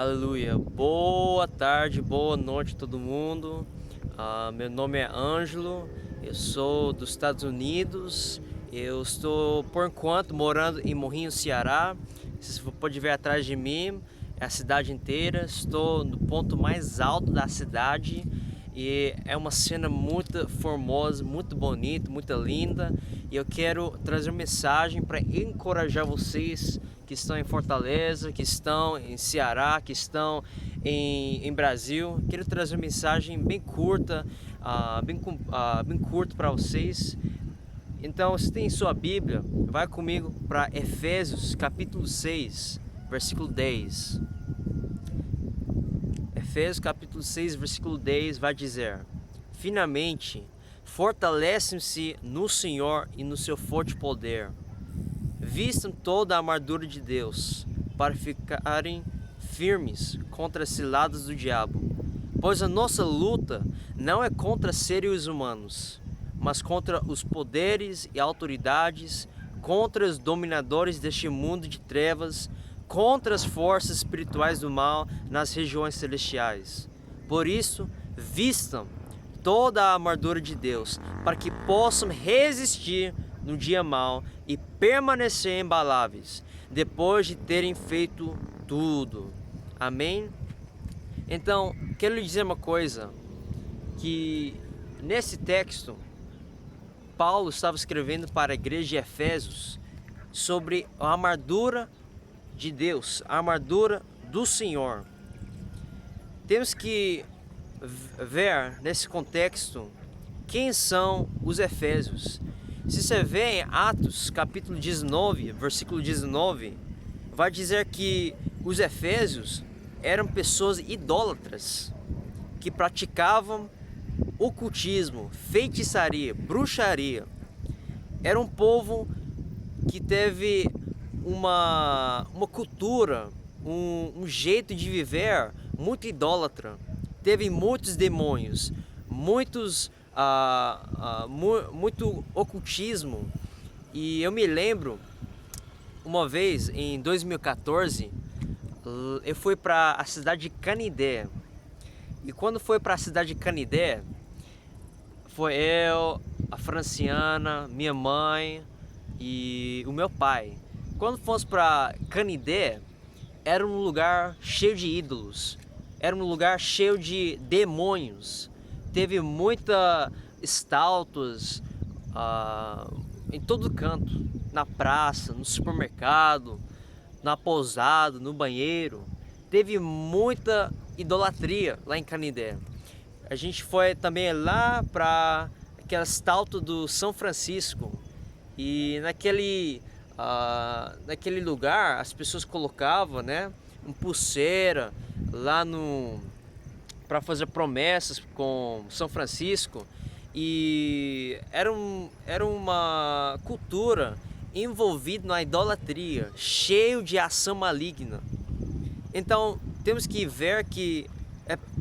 Aleluia. Boa tarde, boa noite a todo mundo. Meu nome é Ângelo, eu sou dos Estados Unidos. Eu estou, por enquanto, morando em Morrinho, Ceará. Você pode ver atrás de mim, é a cidade inteira. Estou no ponto mais alto da cidade e é uma cena muito formosa, muito bonita, muito linda. E eu quero trazer mensagem para encorajar vocês que estão em Fortaleza, que estão em Ceará, que estão em Brasil. Quero trazer uma mensagem bem curta, bem curto para vocês. Então, se tem sua Bíblia, vai comigo para Efésios capítulo 6, versículo 10. Efésios capítulo 6, versículo 10 vai dizer: finalmente, fortalecem-se no Senhor e no seu forte poder. Vistam toda a armadura de Deus, para ficarem firmes contra as ciladas do diabo. Pois a nossa luta não é contra seres humanos, mas contra os poderes e autoridades, contra os dominadores deste mundo de trevas, contra as forças espirituais do mal nas regiões celestiais. Por isso, vistam toda a armadura de Deus, para que possam resistir no dia mau e permanecer imbaláveis, depois de terem feito tudo. Amém? Então, quero lhe dizer uma coisa, que nesse texto, Paulo estava escrevendo para a igreja de Efésios sobre a armadura de Deus, a armadura do Senhor. Temos que ver nesse contexto quem são os Efésios. Se você vê em Atos capítulo 19, versículo 19, vai dizer que os Efésios eram pessoas idólatras que praticavam ocultismo, feitiçaria, bruxaria. Era um povo que teve uma cultura, um jeito de viver muito idólatra. Teve muitos demônios, muito ocultismo. E eu me lembro, uma vez em 2014, eu fui para a cidade de Canindé. E quando foi para a cidade de Canindé, foi eu, a Franciana, minha mãe e o meu pai. Quando fomos para Canindé, era um lugar cheio de ídolos, era um lugar cheio de demônios. Teve muita estátuas em todo canto, na praça, no supermercado, na pousada, no banheiro. Teve muita idolatria lá em Canindé. A gente foi também lá para aquela estátua do São Francisco, e naquele lugar as pessoas colocavam, né, uma pulseira lá para fazer promessas com São Francisco. E era uma cultura envolvida na idolatria, cheio de ação maligna. Então temos que ver que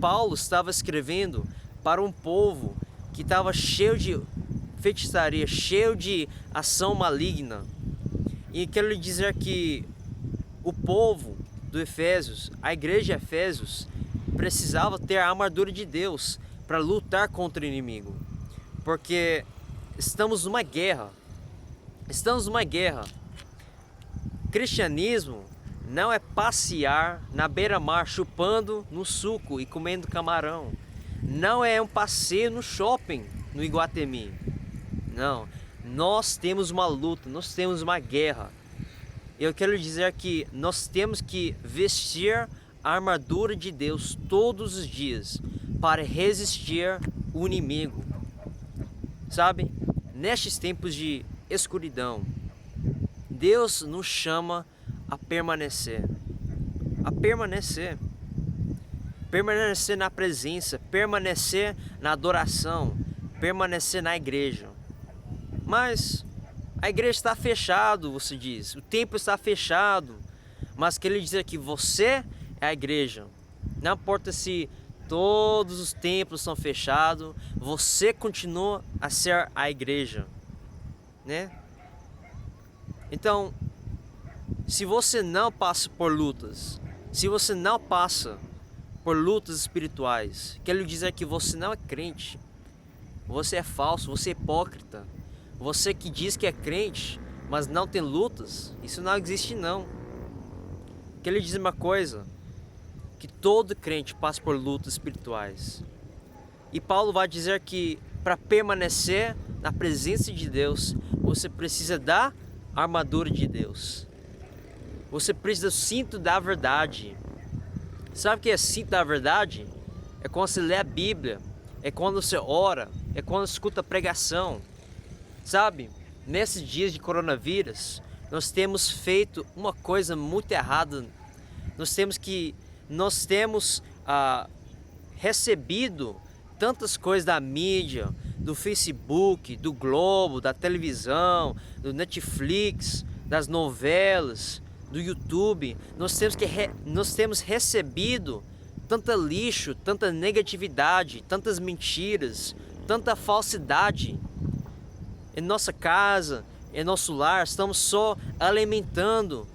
Paulo estava escrevendo para um povo que estava cheio de feitiçaria, cheio de ação maligna. E quero lhe dizer que o povo do Efésios, a igreja de Efésios, precisava ter a armadura de Deus para lutar contra o inimigo. Porque estamos numa guerra. Estamos numa guerra. Cristianismo não é passear na beira-mar chupando no suco e comendo camarão. Não é um passeio no shopping no Iguatemi. Não. Nós temos uma luta, nós temos uma guerra. Eu quero dizer que nós temos que vestir a armadura de Deus todos os dias para resistir o inimigo. Sabe? Nestes tempos de escuridão, Deus nos chama a permanecer. A permanecer. Permanecer na presença, permanecer na adoração, permanecer na igreja. Mas a igreja está fechada, você diz. O templo está fechado. Mas quero dizer que você é a igreja. Não importa se todos os templos são fechados, você continua a ser a igreja, né? Então, se você não passa por lutas, Se você não passa por lutas espirituais, quero lhe dizer que você não é crente. Você é falso, você é hipócrita. Você que diz que é crente, mas não tem lutas, isso não existe não. Quero lhe dizer uma coisa, que todo crente passa por lutas espirituais. E Paulo vai dizer que para permanecer na presença de Deus, você precisa da armadura de Deus. Você precisa do cinto da verdade. Sabe o que é cinto da verdade? É quando você lê a Bíblia, é quando você ora, é quando você escuta a pregação. Sabe, nesses dias de coronavírus, nós temos feito uma coisa muito errada. Nós temos recebido tantas coisas da mídia, do Facebook, do Globo, da televisão, do Netflix, das novelas, do YouTube. Nós temos recebido tanta lixo, tanta negatividade, tantas mentiras, tanta falsidade. Em nossa casa, em nosso lar, estamos só alimentando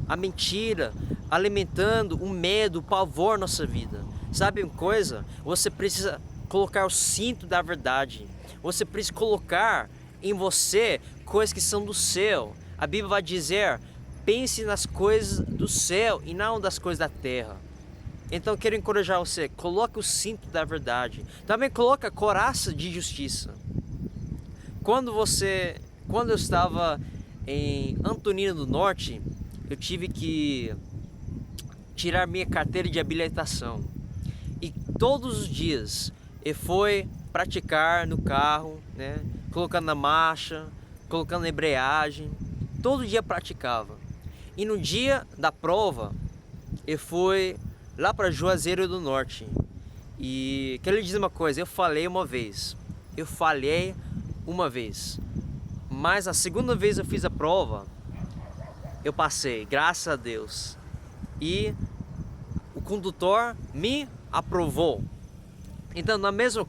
a mentira, alimentando o medo, o pavor na nossa vida. Sabe uma coisa? Você precisa colocar o cinto da verdade. Você precisa colocar em você coisas que são do céu. A Bíblia vai dizer, pense nas coisas do céu e não das coisas da terra. Então quero encorajar você, coloque o cinto da verdade. Também coloque a couraça de justiça. Quando eu estava em Antonina do Norte, eu tive que tirar minha carteira de habilitação. E todos os dias eu fui praticar no carro, né? Colocando na marcha, colocando na embreagem. Todo dia praticava. E no dia da prova, eu fui lá para Juazeiro do Norte. E quero lhe dizer uma coisa, eu falhei uma vez. Mas a segunda vez eu fiz a prova, eu passei, graças a Deus. E o condutor me aprovou. Então, na mesma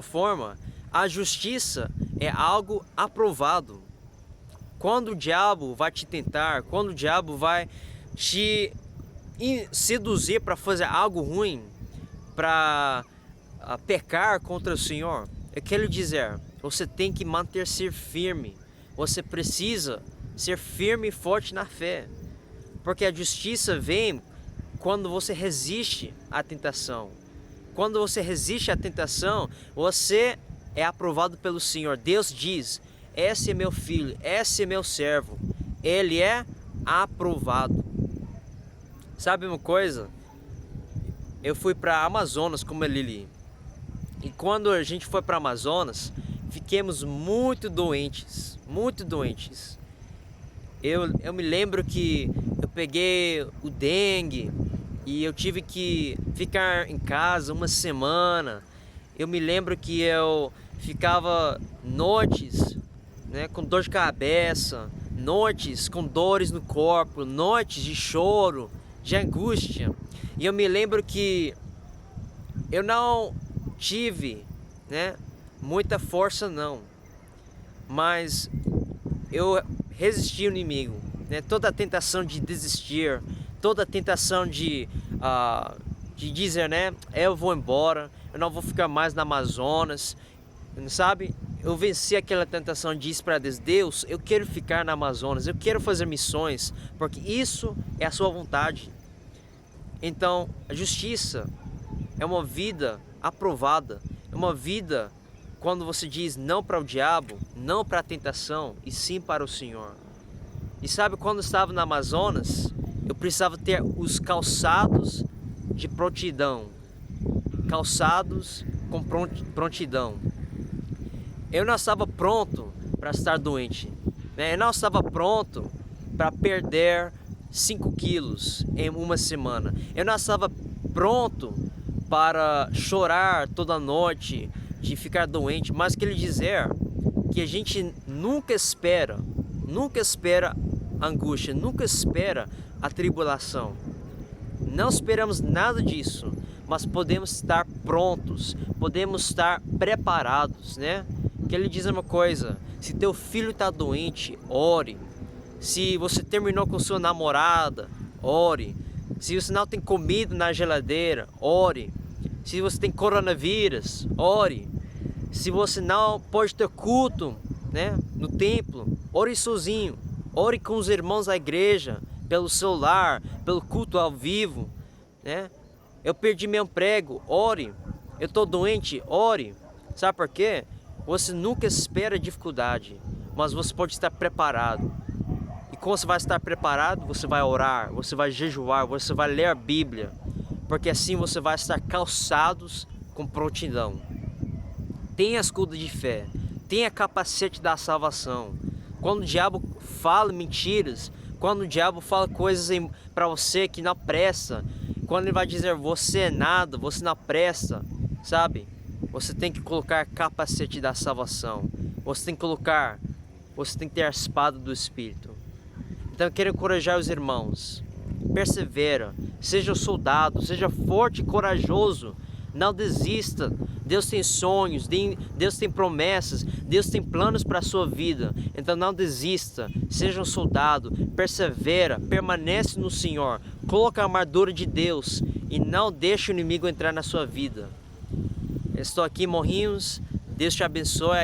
forma, a justiça é algo aprovado. Quando o diabo vai te tentar, quando o diabo vai te seduzir para fazer algo ruim, para pecar contra o Senhor, eu quero dizer, você tem que manter-se firme. Você precisa ser firme e forte na fé. Porque a justiça vem quando você resiste à tentação. Quando você resiste à tentação, você é aprovado pelo Senhor. Deus diz, esse é meu filho, esse é meu servo. Ele é aprovado. Sabe uma coisa? Eu fui para Amazonas com a Lili. E quando a gente foi para Amazonas, fiquemos muito doentes, muito doentes. Eu me lembro que eu peguei o dengue e eu tive que ficar em casa uma semana. Eu me lembro que eu ficava noites, né, com dor de cabeça, noites com dores no corpo, noites de choro, de angústia. E eu me lembro que eu não tive, né, muita força não, mas eu resisti ao inimigo, né? Toda a tentação de desistir, toda a tentação de dizer, né, eu vou embora, eu não vou ficar mais na Amazonas, sabe? Eu venci aquela tentação de dizer para Deus, Deus, eu quero ficar na Amazonas, eu quero fazer missões, porque isso é a sua vontade. Então, a justiça é uma vida aprovada, é uma vida quando você diz não para o diabo, não para a tentação, e sim para o Senhor. E sabe, quando eu estava na Amazonas, eu precisava ter os calçados de prontidão, calçados com prontidão. Eu não estava pronto para estar doente, né? Eu não estava pronto para perder 5 quilos em uma semana. Eu não estava pronto para chorar toda noite, de ficar doente, mas quero dizer que a gente nunca espera a angústia, nunca espera a tribulação. Não esperamos nada disso, mas podemos estar prontos, podemos estar preparados, né? Quero lhe dizer uma coisa, se teu filho está doente, ore. Se você terminou com sua namorada, ore. Se você não tem comida na geladeira, ore. Se você tem coronavírus, ore. Se você não pode ter culto, né, no templo, ore sozinho. Ore com os irmãos da igreja, pelo celular, pelo culto ao vivo, né? Eu perdi meu emprego, ore. Eu estou doente, ore. Sabe por quê? Você nunca espera dificuldade, mas você pode estar preparado. E quando você vai estar preparado, você vai orar, você vai jejuar, você vai ler a Bíblia, porque assim você vai estar calçados com prontidão. Tenha escudo de fé, tenha capacete da salvação. Quando o diabo fala mentiras, quando o diabo fala coisas para você que não presta, quando ele vai dizer você é nada, você não presta, sabe? Você tem que colocar capacete da salvação. Você tem que ter a espada do Espírito. Então eu quero encorajar os irmãos. Persevera, seja soldado, seja forte e corajoso. Não desista. Deus tem sonhos, Deus tem promessas, Deus tem planos para a sua vida. Então não desista, seja um soldado, persevera, permanece no Senhor. Coloque a armadura de Deus e não deixe o inimigo entrar na sua vida. Eu estou aqui, Morrinhos. Deus te abençoe.